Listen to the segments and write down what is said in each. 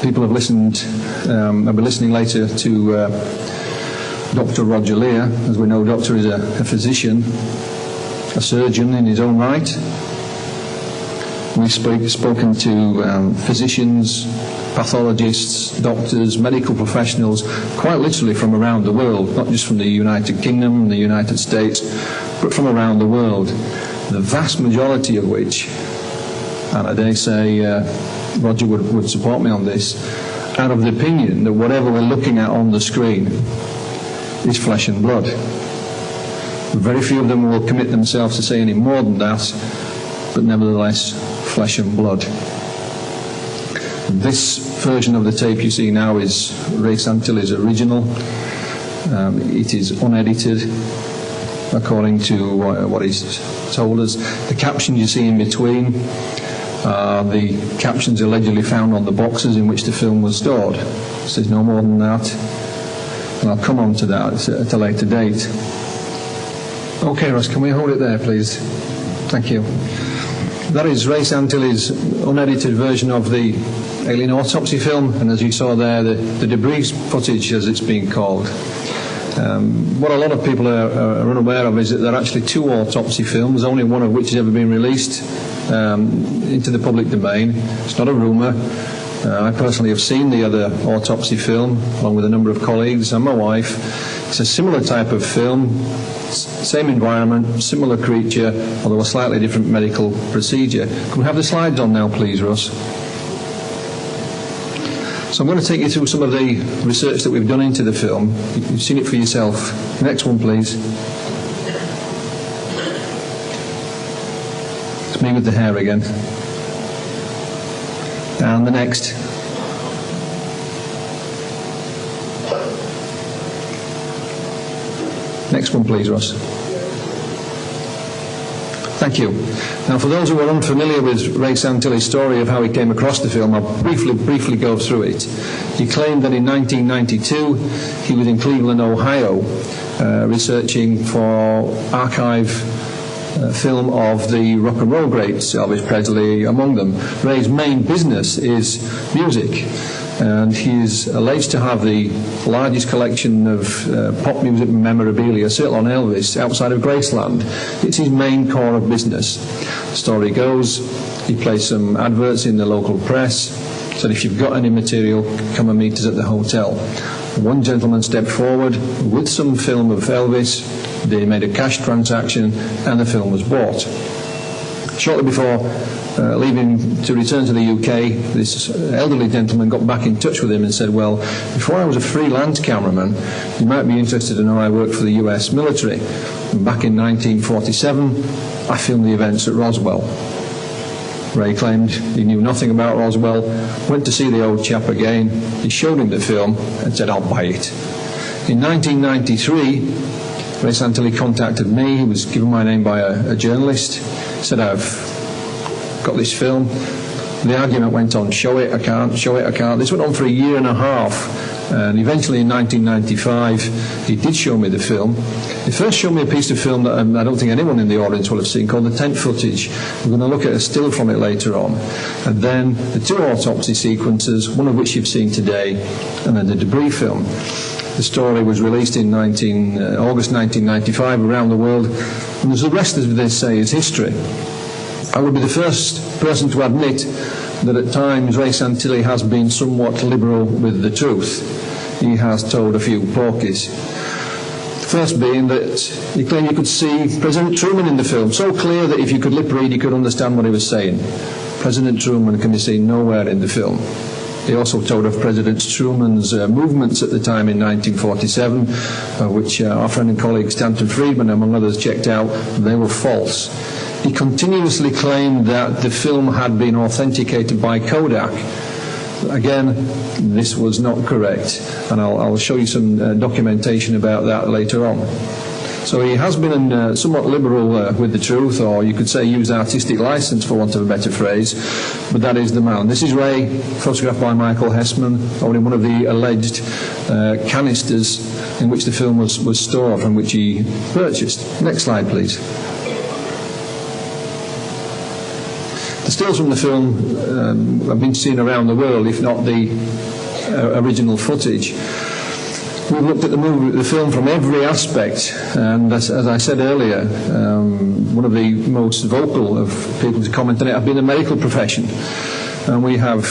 People have listened, I'll be listening later to Dr. Roger Lear. As we know, Doctor is a physician, a surgeon in his own right. We've spoken to physicians, pathologists, doctors, medical professionals, quite literally from around the world, not just from the United Kingdom, the United States, but from around the world. The vast majority of which, and I dare say Roger would support me on this, out of the opinion that whatever we're looking at on the screen is flesh and blood. Very few of them will commit themselves to say any more than that, but nevertheless, flesh and blood. This version of the tape you see now is Ray Santilli's original. It is unedited, according to what he's told us. The captions you see in between are the captions allegedly found on the boxes in which the film was stored. So there's no more than that. And I'll come on to that at a later date. Okay, Ross, can we hold it there, please? Thank you. That is Ray Santilli's unedited version of the Alien Autopsy film, and as you saw there, the debris footage, as it's being called. What a lot of people are unaware of is that there are actually two autopsy films, only one of which has ever been released into the public domain. It's not a rumour. I personally have seen the other autopsy film, along with a number of colleagues and my wife. It's a similar type of film, same environment, similar creature, although a slightly different medical procedure. Can we have the slides on now, please, Russ? So I'm going to take you through some of the research that we've done into the film. You've seen it for yourself. Next one, please. It's me with the hair again. And the next. Next one, please, Ross. Thank you. Now, for those who are unfamiliar with Ray Santilli's story of how he came across the film, I'll briefly go through it. He claimed that in 1992 he was in Cleveland, Ohio, researching for archive film of the rock and roll greats, Elvis Presley among them. Ray's main business is music, and he is alleged to have the largest collection of pop music memorabilia, certainly on Elvis, outside of Graceland. It's his main core of business. The story goes, he placed some adverts in the local press, said if you've got any material, come and meet us at the hotel. One gentleman stepped forward with some film of Elvis. They made a cash transaction and the film was bought. Shortly before leaving to return to the UK, this elderly gentleman got back in touch with him and said, well, before I was a freelance cameraman, you might be interested to know I worked for the US military. And back in 1947, I filmed the events at Roswell. Ray claimed he knew nothing about Roswell, went to see the old chap again, he showed him the film and said, I'll buy it. In 1993, Ray Santilli contacted me. He was given my name by a journalist. He said, I've got this film. The argument went on, show it, I can't, show it, I can't. This went on for a year and a half. And eventually in 1995, he did show me the film. He first showed me a piece of film that I don't think anyone in the audience will have seen, called the tent footage. We're going to look at a still from it later on. And then the two autopsy sequences, one of which you've seen today, and then the debris film. The story was released in August 1995 around the world, and the rest of this, say, is history. I would be the first person to admit that at times Ray Santilli has been somewhat liberal with the truth. He has told a few porkies. The first being that he claimed you could see President Truman in the film, so clear that if you could lip read you could understand what he was saying. President Truman can be seen nowhere in the film. He also told of President Truman's movements at the time in 1947, which our friend and colleague Stanton Friedman, among others, checked out. They were false. He continuously claimed that the film had been authenticated by Kodak. Again, this was not correct, and I'll show you some documentation about that later on. So he has been somewhat liberal with the truth, or you could say use artistic license for want of a better phrase, but that is the man. This is Ray, photographed by Michael Hessman, holding one of the alleged canisters in which the film was stored, from which he purchased. Next slide, please. The stills from the film have been seen around the world, if not the original footage. We've looked at the film from every aspect, and as I said earlier, one of the most vocal of people to comment on it have been the medical profession. And we have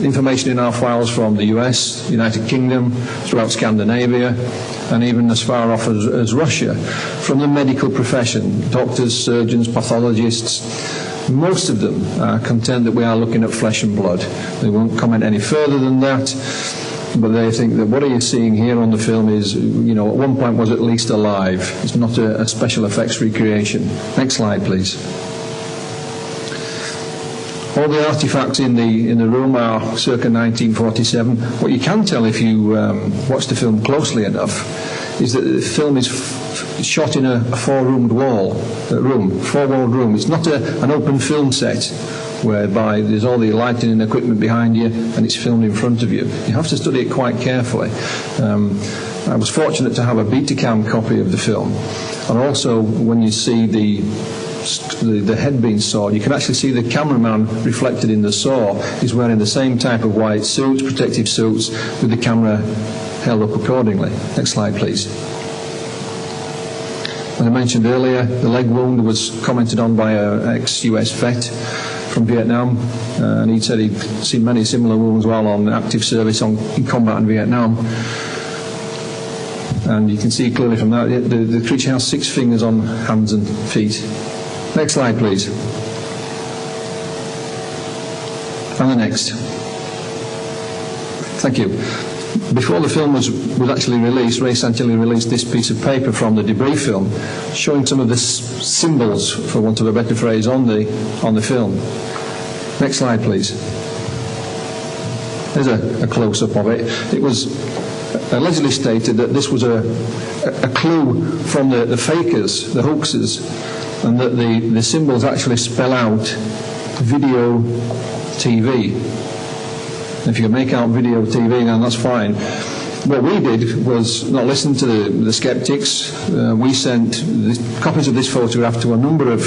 information in our files from the US, United Kingdom, throughout Scandinavia, and even as far off as Russia, from the medical profession, doctors, surgeons, pathologists. Most of them are content that we are looking at flesh and blood. They won't comment any further than that, but they think that what are you seeing here on the film is, you know, at one point was at least alive. It's not a special effects recreation. Next slide, please. All the artifacts in the room are circa 1947. What you can tell if you watch the film closely enough is that the film is shot in a four-walled room. It's not an open film set whereby there's all the lighting and equipment behind you and it's filmed in front of you. You have to study it quite carefully. I was fortunate to have a Betacam copy of the film, and also when you see the head being sawed, you can actually see the cameraman reflected in the saw is wearing the same type of white suits, protective suits, with the camera held up accordingly. Next slide, please. As I mentioned earlier, the leg wound was commented on by an ex-US vet from Vietnam, and he said he'd seen many similar wounds while on active service in combat in Vietnam. And you can see clearly from that the creature has 6 fingers on hands and feet. Next slide, please. And the next. Thank you. Before the film was actually released, Ray Santilli released this piece of paper from the debris film, showing some of the symbols, for want of a better phrase, on the film. Next slide, please. There's a close-up of it. It was allegedly stated that this was a clue from the fakers, the hoaxers, and that the symbols actually spell out video TV. If you can make out video TV, then that's fine. What we did was not listen to the skeptics. We sent copies of this photograph to a number of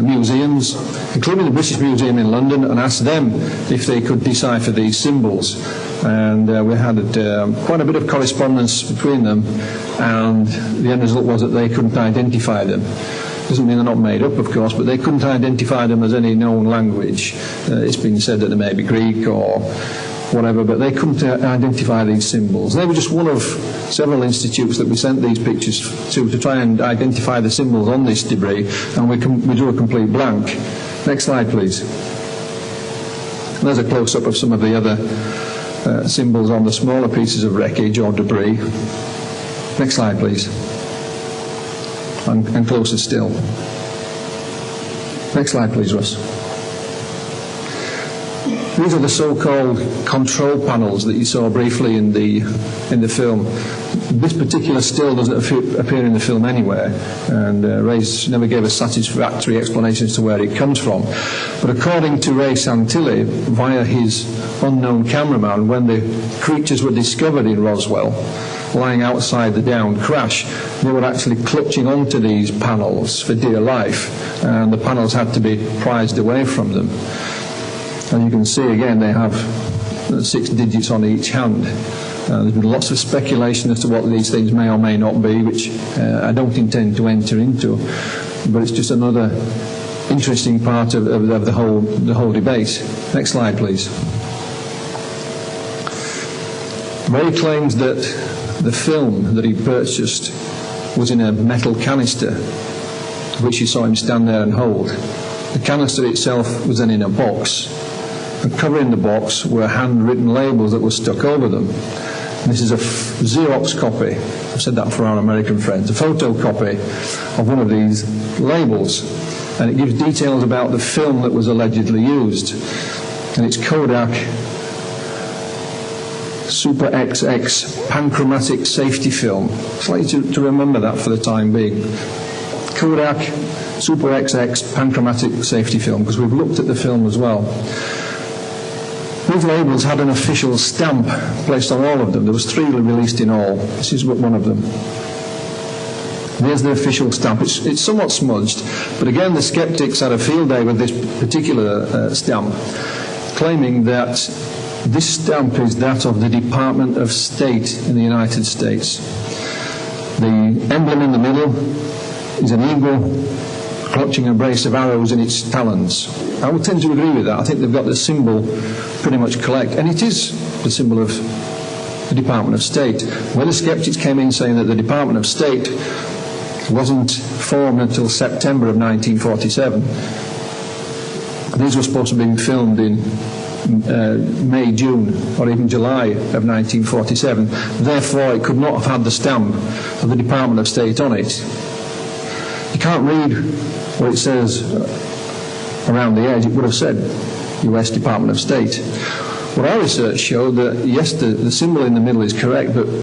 museums, including the British Museum in London, and asked them if they could decipher these symbols. And we had quite a bit of correspondence between them, and the end result was that they couldn't identify them. Doesn't mean they're not made up, of course, but they couldn't identify them as any known language. It's been said that they may be Greek or whatever, but they couldn't identify these symbols. They were just one of several institutes that we sent these pictures to try and identify the symbols on this debris, and we drew a complete blank. Next slide, please. And there's a close-up of some of the other symbols on the smaller pieces of wreckage or debris. Next slide, please. And closer still. Next slide, please, Russ. These are the so-called control panels that you saw briefly in the film. This particular still doesn't appear in the film anywhere, and Ray's never gave a satisfactory explanation as to where it comes from. But according to Ray Santilli, via his unknown cameraman, when the creatures were discovered in Roswell, lying outside the downed crash, they were actually clutching onto these panels for dear life, and the panels had to be prized away from them. And you can see again they have 6 digits on each hand. There's been lots of speculation as to what these things may or may not be, which I don't intend to enter into, but it's just another interesting part of the whole debate. Next slide, please. Ray claims that the film that he purchased was in a metal canister, which you saw him stand there and hold. The canister itself was then in a box, and covering the box were handwritten labels that were stuck over them. And this is a Xerox copy, I've said that for our American friends, a photocopy of one of these labels, and it gives details about the film that was allegedly used, and it's Kodak Super XX panchromatic safety film. I'd like you to remember that for the time being. Kodak Super XX panchromatic safety film, because we've looked at the film as well. These labels had an official stamp placed on all of them. There was 3 released in all. This is one of them. There's the official stamp. It's somewhat smudged, but again, the skeptics had a field day with this particular stamp, claiming that this stamp is that of the Department of State in the United States. The emblem in the middle is an eagle clutching a brace of arrows in its talons. I would tend to agree with that. I think they've got the symbol pretty much correct, and it is the symbol of the Department of State. When the skeptics came in saying that the Department of State wasn't formed until September of 1947, these were supposed to have been filmed in May, June, or even July of 1947. Therefore, it could not have had the stamp of the Department of State on it. You can't read what it says around the edge. It would have said US Department of State. Well, our research showed that, yes, the symbol in the middle is correct, but